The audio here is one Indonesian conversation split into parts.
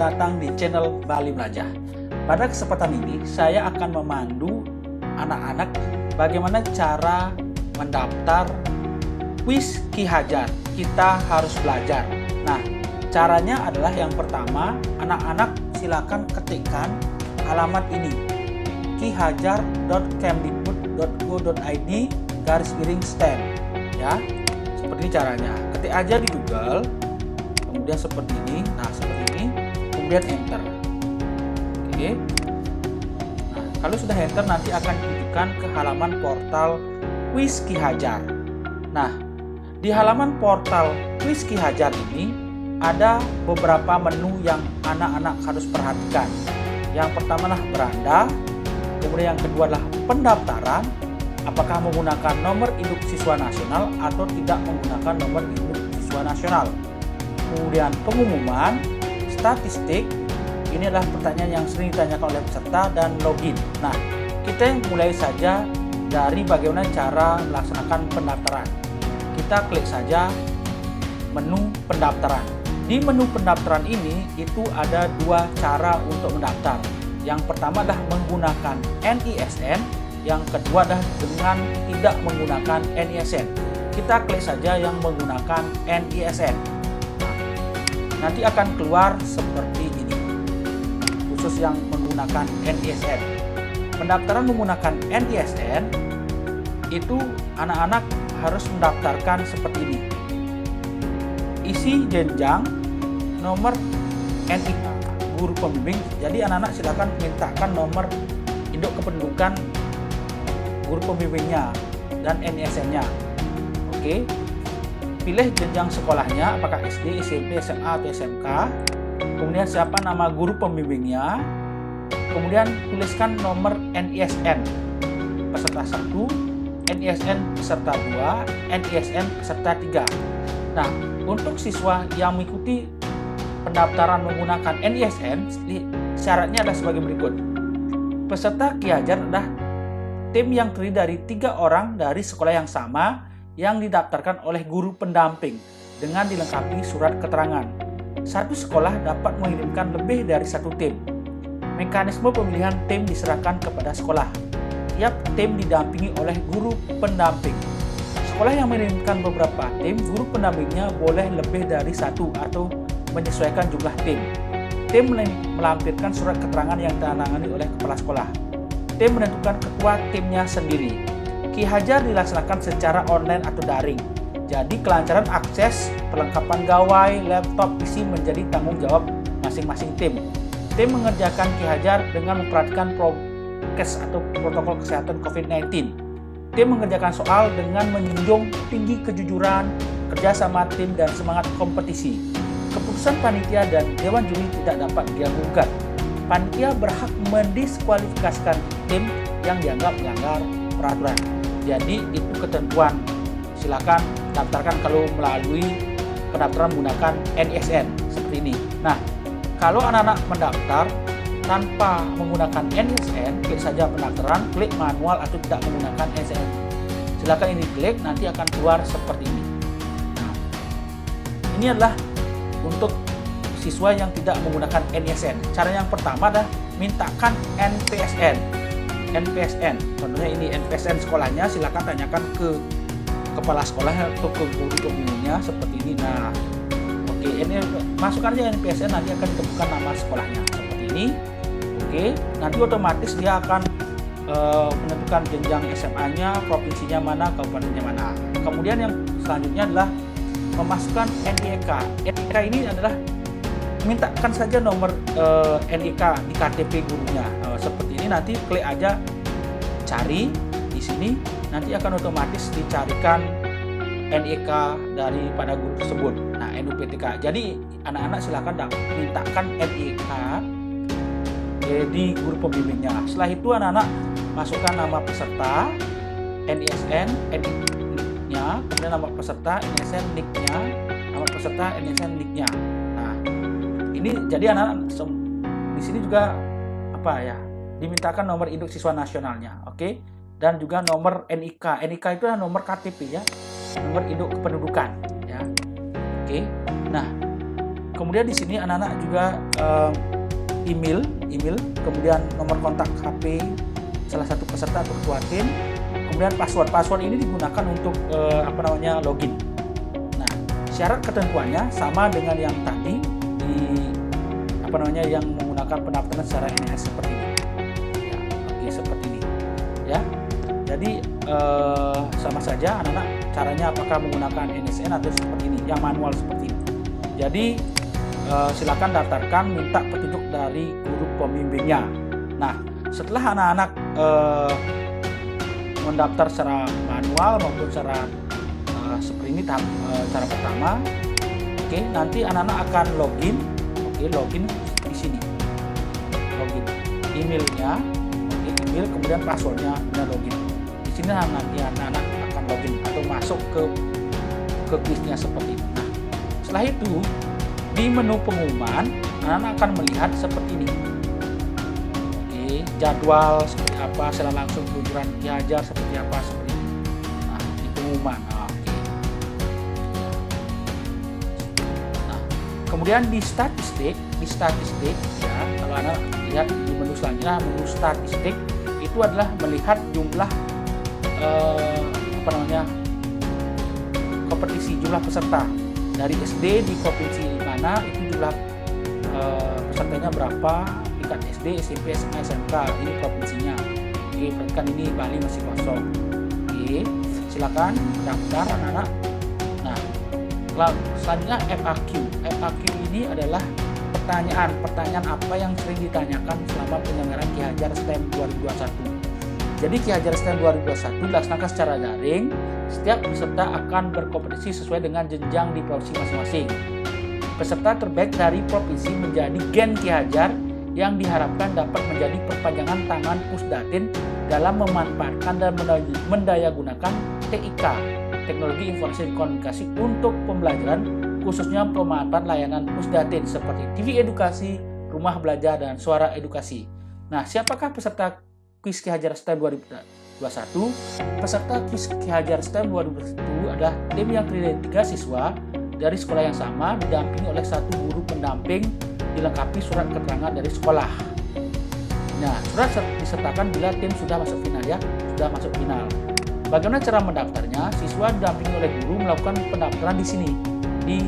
datang di channel Bali Belajar. Pada kesempatan ini, saya akan memandu anak-anak bagaimana cara mendaftar kuis Ki Hajar. Kita harus belajar. Nah, caranya adalah yang pertama, anak-anak silakan ketikkan alamat ini, kihajar.kemdikbud.go.id/STEM. Ya, seperti ini caranya. Ketik aja di Google, kemudian seperti ini, kemudian enter. Oke. Nah, kalau sudah enter nanti akan ditunjukkan ke halaman portal kuis Ki Hajar. Nah, di halaman portal kuis Ki Hajar ini ada beberapa menu yang anak-anak harus perhatikan. Yang pertama adalah beranda, kemudian yang kedua adalah pendaftaran, apakah menggunakan nomor induk siswa nasional atau tidak menggunakan nomor induk siswa nasional. Kemudian pengumuman, statistik, ini adalah pertanyaan yang sering ditanyakan oleh peserta, dan login. Nah, kita mulai saja dari bagaimana cara melaksanakan pendaftaran. Kita klik saja menu pendaftaran. Di menu pendaftaran ini itu ada dua cara untuk mendaftar. Yang pertama adalah menggunakan NISN, yang kedua adalah dengan tidak menggunakan NISN. Kita klik saja yang menggunakan NISN. Nanti akan keluar seperti ini, khusus yang menggunakan NISN. Pendaftaran menggunakan NISN itu anak-anak harus mendaftarkan seperti ini. Isi jenjang, nomor NIK guru pembimbing. Jadi anak-anak silakan mintakan nomor induk kependudukan guru pembimbingnya dan NISN-nya. Oke. Pilih jenjang sekolahnya, apakah SD, SMP, SMA, atau SMK. Kemudian siapa nama guru pembimbingnya. Kemudian tuliskan nomor NISN peserta 1, NISN peserta 2, NISN peserta 3. Nah, untuk siswa yang mengikuti pendaftaran menggunakan NISN, syaratnya adalah sebagai berikut. Peserta Ki Hajar adalah tim yang terdiri dari 3 orang dari sekolah yang sama yang didaftarkan oleh guru pendamping dengan dilengkapi surat keterangan. Satu sekolah dapat mengirimkan lebih dari satu tim. Mekanisme pemilihan tim diserahkan kepada sekolah. Tiap tim didampingi oleh guru pendamping. Sekolah yang mengirimkan beberapa tim, guru pendampingnya boleh lebih dari satu atau menyesuaikan jumlah tim. Tim melampirkan surat keterangan yang ditandatangani oleh kepala sekolah. Tim menentukan ketua timnya sendiri. Ki Hajar dilaksanakan secara online atau daring. Jadi kelancaran akses, perlengkapan gawai, laptop, PC menjadi tanggung jawab masing-masing tim. Tim mengerjakan Ki Hajar dengan memperhatikan prokes atau protokol kesehatan COVID-19. Tim mengerjakan soal dengan menjunjung tinggi kejujuran, kerjasama tim, dan semangat kompetisi. Keputusan panitia dan dewan juri tidak dapat diganggu-gugat. Panitia berhak mendiskualifikasikan tim yang dianggap melanggar peraturan. Jadi itu ketentuan. Silakan daftarkan kalau melalui pendaftaran menggunakan NISN seperti ini. Nah, kalau anak-anak mendaftar tanpa menggunakan NISN, klik saja pendaftaran, klik manual atau tidak menggunakan NISN. Silakan ini klik, nanti akan keluar seperti ini. Nah, ini adalah untuk siswa yang tidak menggunakan NISN. Cara yang pertama adalah mintakan NPSN. Contohnya ini NPSN sekolahnya, silakan tanyakan ke kepala sekolah atau ke guru pembimbingnya seperti ini. Nah, oke, ini masukkan aja NPSN, nanti akan ditemukan nama sekolahnya seperti ini. Oke, nanti otomatis dia akan menentukan jenjang SMA-nya, provinsinya mana, kabupatennya mana. Kemudian yang selanjutnya adalah memasukkan NIK. NIK ini adalah mintakan saja nomor NIK di KTP gurunya. Seperti ini, nanti klik aja cari di sini, nanti akan otomatis dicarikan NIK daripada guru tersebut. Nah, NUPTK. Jadi anak-anak silakan mintakan NIK di guru pembimbingnya. Setelah itu anak-anak masukkan nama peserta, NISN, NIK-nya, kemudian nama peserta, NISN, NIK-nya, nama peserta, NISN, NIK-nya. Nah, ini jadi anak-anak di sini juga dimintakan nomor induk siswa nasionalnya, oke? Dan juga nomor NIK. NIK itu adalah nomor KTP ya, nomor induk kependudukan ya. Oke. Nah, Kemudian di sini anak-anak juga email, kemudian nomor kontak HP salah satu peserta atau ketua tim, kemudian password ini digunakan untuk login. Nah, syarat ketentuannya sama dengan yang tadi yang menggunakan pendaftaran secara NS seperti ini. Ya, oke, seperti ini. Ya. Jadi sama saja anak-anak caranya apakah menggunakan NSN atau seperti ini, yang manual seperti ini. Jadi silakan daftarkan, minta petunjuk dari guru pembimbingnya. Nah, setelah anak-anak mendaftar secara manual maupun secara seperti ini cara pertama, oke, nanti anak-anak akan login, login di sini, login emailnya, email kemudian passwordnya dan login. Di sini nanti anak-anak akan login atau masuk ke kuisnya seperti ini. Nah, setelah itu di menu pengumuman anak-anak akan melihat seperti ini. Jadwal seperti apa, secara langsung peluncuran Ki Hajar seperti apa, seperti ini. Nah, di pengumuman. Nah, kemudian di statistik ya, kalau anak lihat di menu selanjutnya, menu statistik itu adalah melihat jumlah kompetisi, jumlah peserta dari SD di provinsi mana, itu jumlah pesertanya berapa, tingkat SD, SMP, SMA, SMK, ini provinsinya. Oke, perhatikan ini Bali masih kosong. Oke, silakan daftar anak-anak. Nah, selanjutnya FAQ ini adalah pertanyaan apa yang sering ditanyakan selama penyelenggaraan Ki Hajar STEM 2021. Jadi Ki Hajar STEM 2021 dilaksanakan secara daring. Setiap peserta akan berkompetisi sesuai dengan jenjang di provinsi masing-masing. Peserta terbaik dari provinsi menjadi Gen Ki Hajar yang diharapkan dapat menjadi perpanjangan tangan Pusdatin dalam memanfaatkan dan mendayagunakan TIK, Teknologi Informasi dan Komunikasi, untuk pembelajaran, khususnya pemanfaatan layanan Pusdatin seperti TV edukasi, rumah belajar, dan suara edukasi. Nah, siapakah peserta kuis Ki Hajar STEM 2021? Peserta kuis Ki Hajar STEM 2021 adalah tim yang terdiri dari 3 siswa dari sekolah yang sama, didampingi oleh 1 guru pendamping, dilengkapi surat keterangan dari sekolah. Nah, surat disertakan bila tim sudah masuk final, ya, sudah masuk final. Bagaimana cara mendaftarnya? Siswa didampingi oleh guru melakukan pendaftaran di sini di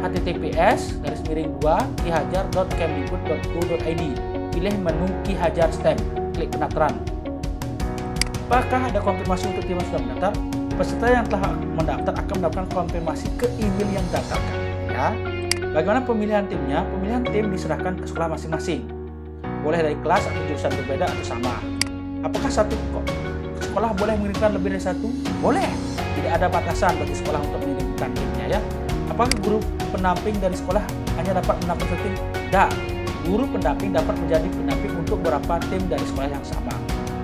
https://kihajar.kemdikbud.go.id. Pilih menu Ki Hajar STEM, klik pendaftaran. Apakah ada konfirmasi untuk tim yang sudah mendaftar? Peserta yang telah mendaftar akan mendapatkan konfirmasi ke email yang didaftarkan. Ya. Bagaimana pemilihan timnya? Pemilihan tim diserahkan ke sekolah masing-masing. Boleh dari kelas atau jurusan berbeda atau sama. Apakah satu sekolah boleh mengirimkan lebih dari 1? Boleh. Tidak ada batasan bagi sekolah untuk mengirimkan timnya, ya. Apakah guru pendamping dari sekolah hanya dapat mendampingi tim? Tidak. Guru pendamping dapat menjadi pendamping untuk beberapa tim dari sekolah yang sama.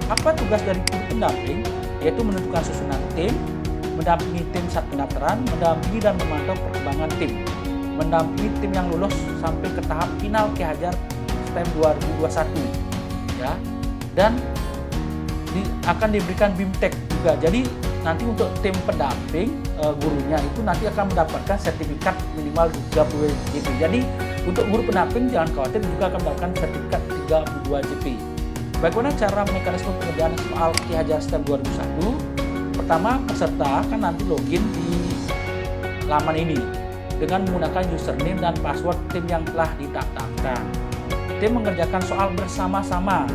Apa tugas dari guru pendamping? Yaitu menentukan susunan tim, mendampingi tim saat pendaftaran, mendampingi dan memantau perkembangan tim, mendampingi tim yang lulus sampai ke tahap final Ki Hajar STEM 2021, ya, dan akan diberikan BIMTEK juga. Jadi nanti untuk tim pendamping gurunya itu nanti akan mendapatkan sertifikat minimal 32 JP. Jadi untuk guru pendamping jangan khawatir, juga akan mendapatkan sertifikat 32 JP. Bagaimana cara mekanisme pengerjaan soal Ki Hajar STEM 2021? Pertama, peserta akan nanti login di laman ini dengan menggunakan username dan password tim yang telah didaftarkan. Tim mengerjakan soal bersama-sama,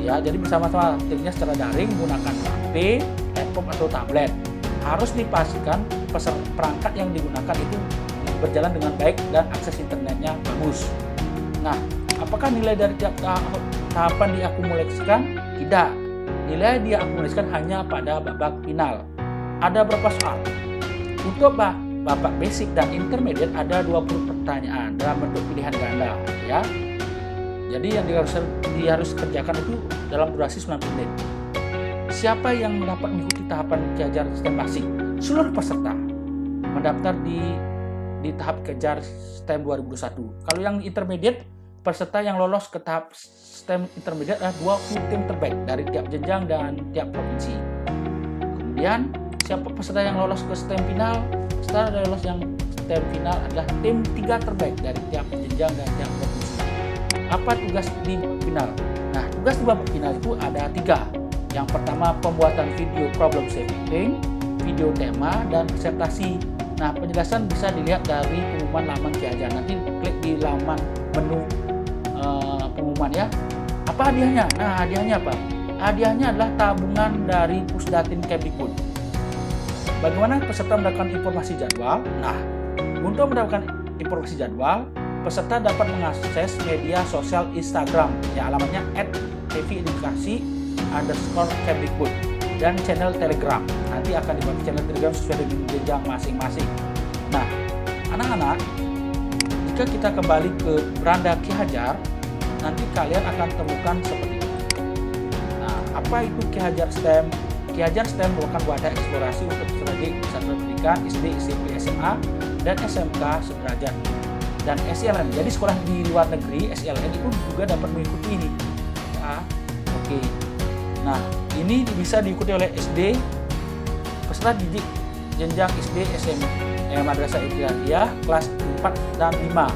jadi bersama-sama timnya secara daring menggunakan HP, laptop atau tablet. Harus dipastikan perangkat yang digunakan itu berjalan dengan baik dan akses internetnya bagus. Nah, apakah nilai dari tiap tahapan diakumulasikan? Tidak. Nilai diakumulasikan hanya pada babak final. Ada berapa soal? Untuk babak basic dan intermediate ada 20 pertanyaan dalam bentuk pilihan ganda, ya. Jadi yang harus kerjakan itu dalam durasi 90 menit. Siapa yang dapat mengikuti tahapan Ki Hajar STEM Basic? Seluruh peserta mendaftar di tahap Ki Hajar STEM 2021. Kalau yang intermediate, peserta yang lolos ke tahap STEM intermediate adalah 20 tim terbaik dari tiap jenjang dan tiap provinsi. Kemudian, siapa peserta yang lolos ke STEM final? Setelah lolos yang STEM final adalah tim 3 terbaik dari tiap jenjang dan tiap provinsi. Apa tugas di final? Nah, tugas di babak final itu ada 3. Yang pertama, pembuatan video problem solving, video tema, dan presentasi. Nah, penjelasan bisa dilihat dari pengumuman laman Ki Hajar. Nanti klik di laman menu pengumuman ya. Apa hadiahnya? Nah, hadiahnya apa? Hadiahnya adalah tabungan dari Pusdatin Kemdikbud. Bagaimana peserta mendapatkan informasi jadwal? Nah, untuk mendapatkan informasi jadwal, peserta dapat mengakses media sosial Instagram, ya alamatnya @tvedukasi_Kemdikbud, dan channel Telegram. Nanti akan dibuat channel Telegram sesuai dengan jenjang masing-masing. Nah, anak-anak, jika kita kembali ke beranda Ki Hajar, nanti kalian akan temukan seperti ini. Nah, apa itu Ki Hajar STEM? Ki Hajar STEM merupakan wadah eksplorasi untuk peserta didik satuan pendidikan SD, SMP, SMA, dan SMK sederajat, dan SLN. Jadi sekolah di luar negeri SLN itu juga dapat mengikuti ini. Ya, oke. Nah, ini bisa diikuti oleh SD, peserta didik jenjang SD, SMP, Madrasah Ibtidaiyah kelas 4 dan 5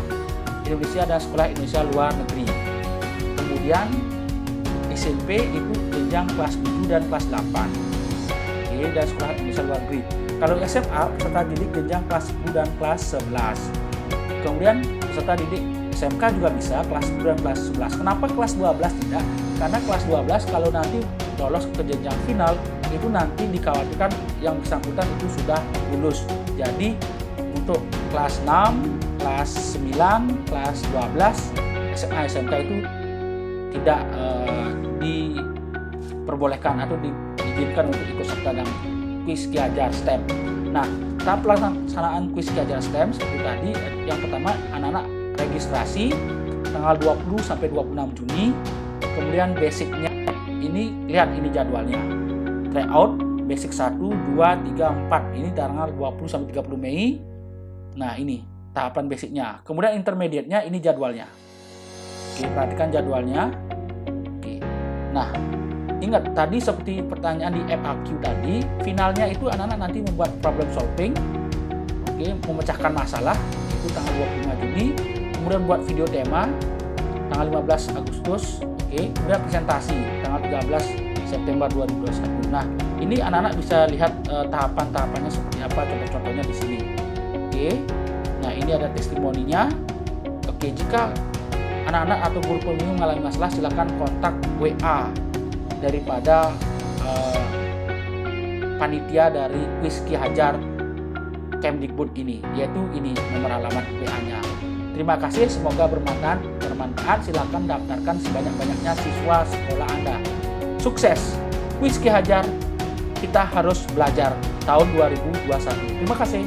Indonesia dan sekolah Indonesia luar negeri. Kemudian SMP itu jenjang kelas 7 dan kelas 8. Oke, dan sekolah Indonesia luar negeri. Kalau SMA, peserta didik jenjang kelas 10 dan kelas 11. Kemudian peserta didik SMK juga bisa kelas 10 dan kelas 11. Kenapa kelas 12 tidak? Karena kelas 12 kalau nanti lolos ke jenjang final, itu nanti dikhawatirkan yang bersangkutan itu sudah lulus. Jadi untuk kelas 6, kelas 9, kelas 12, SMA, SMK itu tidak diperbolehkan atau diizinkan untuk ikut serta dalam kuis Ki Hajar STEM. Nah, tahap pelaksanaan kuis Ki Hajar STEM seperti tadi, yang pertama anak-anak registrasi tanggal 20 sampai 26 Juni. Kemudian basicnya ini, lihat ini jadwalnya. Tryout basic 1, 2, 3, 4. Ini tanggal 20 sampai 30 Mei. Nah, ini tahapan basicnya. Kemudian intermediate-nya ini jadwalnya. Oke, perhatikan jadwalnya. Oke. Nah, ingat tadi seperti pertanyaan di FAQ tadi, finalnya itu anak-anak nanti membuat problem solving. Oke, memecahkan masalah itu tanggal 25 Juni. Kemudian buat video tema tanggal 15 Agustus. Oke, kemudian presentasi tanggal 13 September 2021. Nah, ini anak-anak bisa lihat tahapan-tahapannya seperti apa, contoh-contohnya di sini. Oke. Nah, ini ada testimoninya. Oke, jika anak-anak atau guru pembimbing mengalami masalah, silakan kontak WA daripada panitia dari kuis Ki Hajar Kemdikbud ini, yaitu ini nomor alamat WA-nya. Terima kasih, semoga bermanfaat. Silakan daftarkan sebanyak-banyaknya siswa sekolah Anda. Sukses kuis Ki Hajar, kita harus belajar tahun 2021. Terima kasih.